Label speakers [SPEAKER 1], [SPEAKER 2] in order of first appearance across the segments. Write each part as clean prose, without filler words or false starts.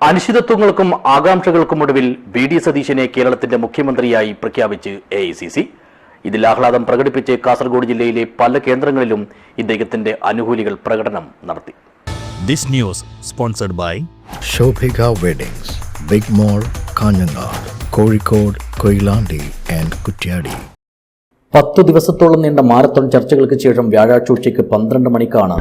[SPEAKER 1] അനിശ്ചിതത്വങ്ങൾക്കും ആകാംക്ഷകൾക്കും ഒടുവിൽ വി.ഡി. സതീശനെ കേരളത്തിന്റെ മുഖ്യമന്ത്രിയായി പ്രഖ്യാപിച്ച് എ.ഐ.സി.സി. ഇതിൽ ആഹ്ലാദം പ്രകടിപ്പിച്ച് കാസർഗോഡ് ജില്ലയിലെ പല കേന്ദ്രങ്ങളിലും ഇദ്ദേഹത്തിന്റെ അനുകൂലികൾ പ്രകടനം നടത്തി.
[SPEAKER 2] This news sponsored by
[SPEAKER 3] Shobhika weddings, big mall, Kanhangad, Kozhikode, Koyilandy and Kuttiady.
[SPEAKER 1] 10 ദിവസത്തോളം നീണ്ട മാരത്തോൺ ചർച്ചകൾക്ക് ശേഷം വ്യാഴാഴ്ച ഉച്ചയ്ക്ക് 12 മണിക്കാണ്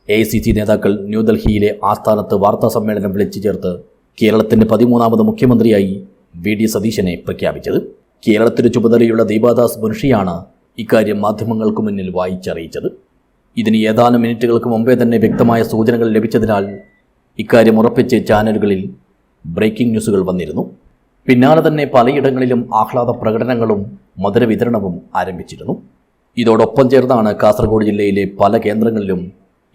[SPEAKER 1] എ.ഐ.സി.സി. നേതാക്കൾ ന്യൂഡൽഹിയിലെ ആസ്ഥാനത്ത് വാർത്താ സമ്മേളനം വിളിച്ചു ചേർത്ത് കേരളത്തിന്റെ 13ാമത് മുഖ്യമന്ത്രിയായി വി.ഡി. സതീശനെ പ്രഖ്യാപിച്ചത്. കേരളത്തിന് ചുമതലയുള്ള ദീപാദാസ് മുൻഷിയാണ് ഇക്കാര്യം മാധ്യമങ്ങൾക്ക് മുന്നിൽ വായിച്ചറിയിച്ചത്. ഇതിന് ഏതാനും മിനിറ്റുകൾക്ക് മുമ്പേ തന്നെ വ്യക്തമായ സൂചനകൾ ലഭിച്ചതിനാൽ ഇക്കാര്യം ഉറപ്പിച്ച് ചാനലുകളിൽ ബ്രേക്കിംഗ് ന്യൂസുകൾ വന്നിരുന്നു. പിന്നാലെ തന്നെ പലയിടങ്ങളിലും ആഹ്ലാദ പ്രകടനങ്ങളും മധുരവിതരണവും ആരംഭിച്ചിരുന്നു. ഇതോടൊപ്പം ചേർന്നാണ് കാസർഗോഡ് ജില്ലയിലെ പല കേന്ദ്രങ്ങളിലും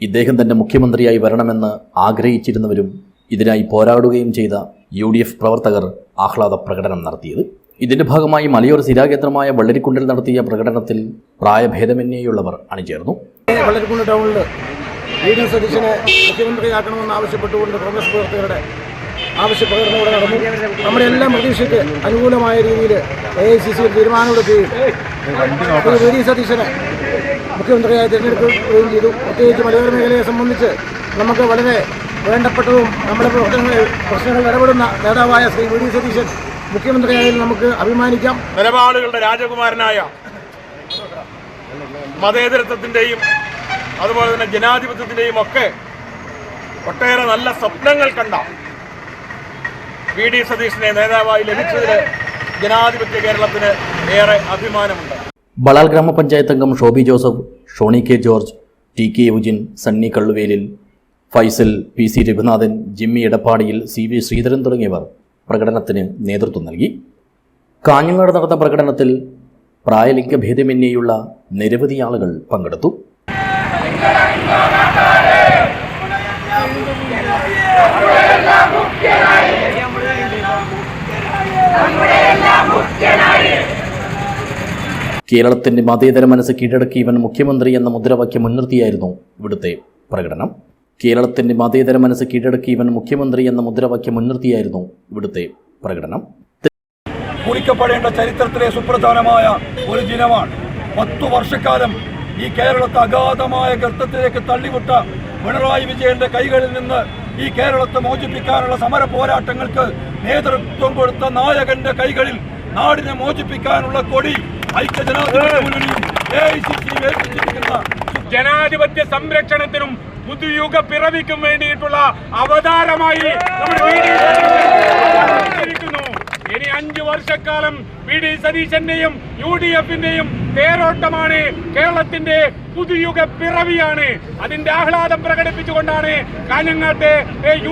[SPEAKER 1] ഇദ്ദേഹം തന്നെ മുഖ്യമന്ത്രിയായി വരണമെന്ന് ആഗ്രഹിച്ചിരുന്നവരും ഇതിനായി പോരാടുകയും ചെയ്ത UDF പ്രവർത്തകർ ആഹ്ലാദ പ്രകടനം നടത്തിയത്. ഇതിന്റെ ഭാഗമായി മലയോര സ്ഥിരാകേന്ദ്രമായ വള്ളരിക്കുണ്ടിൽ നടത്തിയ പ്രകടനത്തിൽ പ്രായഭേദമന്യേയുള്ളവർ അണിചേർന്നു.
[SPEAKER 4] വള്ളരിക്കുണ്ട് ടൗണിൽ വി.ഡി. സതീശനെ മുഖ്യമന്ത്രിയാക്കണമെന്ന് ആവശ്യപ്പെട്ടുകൊണ്ട് കോൺഗ്രസ് പ്രവർത്തകരുടെ ആവശ്യപ്രകടനം ഇവിടെ നടന്നു. നമ്മുടെ എല്ലാം പ്രതീക്ഷയ്ക്ക് അനുകൂലമായ രീതിയിൽ എ.ഐ.സി.സി. തീരുമാനമെടുക്കുകയും വി.ഡി. സതീശനെ മുഖ്യമന്ത്രിയായി തിരഞ്ഞെടുക്കുകയും ചെയ്തു. പ്രത്യേകിച്ച് മലയോര മേഖലയെ സംബന്ധിച്ച് നമുക്ക് വളരെ വേണ്ടപ്പെട്ടതും നമ്മുടെ പ്രശ്നങ്ങളിൽ ഇടപെടുന്ന നേതാവായ ശ്രീ വി.ഡി. സതീശൻ മുഖ്യമന്ത്രിയായാൽ നമുക്ക് അഭിമാനിക്കാം.
[SPEAKER 5] നിലപാടുകളുടെ രാജകുമാരനായ മതേതരത്വത്തിൻ്റെയും അതുപോലെ തന്നെ ജനാധിപത്യത്തിൻ്റെയും ഒക്കെ ഒട്ടേറെ നല്ല സ്വപ്നങ്ങൾ കണ്ട വി.ഡി. സതീശനെ നേതാവായി ലഭിച്ചതിൽ ജനാധിപത്യ കേരളത്തിന് ഏറെ അഭിമാനമുണ്ട്.
[SPEAKER 1] ബളാൽ ഗ്രാമപഞ്ചായത്ത് അംഗം Shobi Joseph, Shoni K George, T K. Yujin, Sunny Kalluvelil, Faisal, P C. Raghunathan, Jimmy Edappadiyil, C V. Sreedharan തുടങ്ങിയവർ പ്രകടനത്തിന് നേതൃത്വം നൽകി. കാഞ്ഞങ്ങാട് നടന്ന പ്രകടനത്തിൽ പ്രായലിംഗഭേദമന്യേയുള്ള നിരവധി ആളുകൾ പങ്കെടുത്തു. കേരളത്തിന്റെ മതേതര മനസ്സ് കീഴടക്കി ഇവൻ മുഖ്യമന്ത്രി എന്ന മുദ്രാവാക്യം മുൻനിർത്തിയായിരുന്നു ഇവിടുത്തെ പ്രകടനം. കേരളത്തിന്റെ മതേതര മനസ്സ് കീഴടക്കി ഇവൻ മുഖ്യമന്ത്രി എന്ന മുദ്രാവാക്യം മുൻനിർത്തിയായിരുന്നു ഇവിടുത്തെ പ്രകടനം.
[SPEAKER 6] കുറിക്കപ്പെടേണ്ട ചരിത്രത്തിലെ സുപ്രധാനമായ ഒരു ദിനമാണ്. 10 വർഷക്കാലം ഈ കേരളത്തെ അഗാധമായ ഗർത്തത്തിലേക്ക് തള്ളിവിട്ട പിണറായി വിജയന്റെ കൈകളിൽ നിന്ന് ഈ കേരളത്തെ മോചിപ്പിക്കാനുള്ള സമര പോരാട്ടങ്ങൾക്ക് നേതൃത്വം കൊടുത്ത നായകന്റെ കൈകളിൽ നാടിനെ മോചിപ്പിക്കാനുള്ള കൊടി ഐക്യജനാധിപത്യ മുന്നണിയും എ.ഐ.സി.സിയും ഏൽപ്പിച്ചിരിക്കുന്ന
[SPEAKER 5] ജനാധിപത്യ സംരക്ഷണത്തിനും പുതുയുഗ പിറവിക്കും വേണ്ടിയിട്ടുള്ള അവതാരമായി ഇനി 5 വർഷക്കാലം വി.ഡി. സതീശന്റെയും UDFന്റെയും തേരോട്ടമാണ്. കേരളത്തിന്റെ പുതുയുഗ പിറവിയാണ്. അതിന്റെ ആഹ്ലാദം പ്രകടിപ്പിച്ചുകൊണ്ടാണ് കാഞ്ഞങ്ങാട്ടെ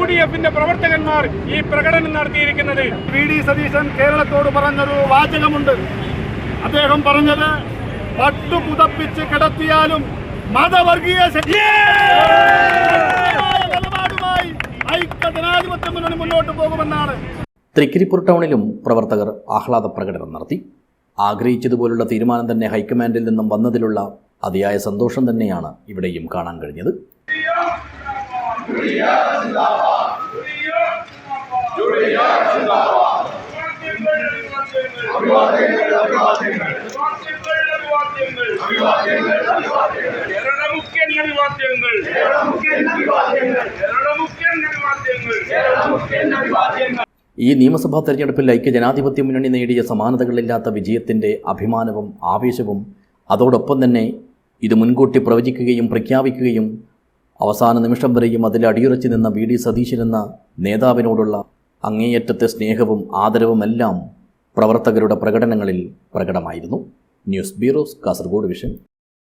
[SPEAKER 5] UDFന്റെ പ്രവർത്തകന്മാർ ഈ പ്രകടനം നടത്തിയിരിക്കുന്നത്.
[SPEAKER 4] വി.ഡി. സതീശൻ കേരളത്തോട് പറഞ്ഞൊരു വാചകമുണ്ട്. അദ്ദേഹം പറഞ്ഞത്, പട്ടു പുതപ്പിച്ച് കിടത്തിയാലും മതവർഗീയ നിലപാടുമായി ഐക്യ ജനാധിപത്യ മുന്നണി മുന്നോട്ട് പോകുമെന്നാണ്.
[SPEAKER 1] തൃക്കരിപ്പൂർ ടൗണിലും പ്രവർത്തകർ ആഹ്ലാദ പ്രകടനം നടത്തി. ആഗ്രഹിച്ചതുപോലുള്ള തീരുമാനം തന്നെ ഹൈക്കമാൻഡിൽ നിന്നും വന്നതിലുള്ള അതിയായ സന്തോഷം തന്നെയാണ് ഇവിടെയും കാണാൻ കഴിഞ്ഞത്. ഈ നിയമസഭാ തെരഞ്ഞെടുപ്പിൽ ഐക്യ ജനാധിപത്യ മുന്നണി നേടിയ സമാനതകളില്ലാത്ത വിജയത്തിൻ്റെ അഭിമാനവും ആവേശവും അതോടൊപ്പം തന്നെ ഇത് മുൻകൂട്ടി പ്രവചിക്കുകയും പ്രഖ്യാപിക്കുകയും അവസാന നിമിഷം വരെയും അതിൽ അടിയുറച്ചു നിന്ന വി.ഡി. സതീശൻ എന്ന നേതാവിനോടുള്ള അങ്ങേയറ്റത്തെ സ്നേഹവും ആദരവുമെല്ലാം പ്രവർത്തകരുടെ പ്രകടനങ്ങളിൽ പ്രകടമായിരുന്നു. News bureau, Kasargod vision.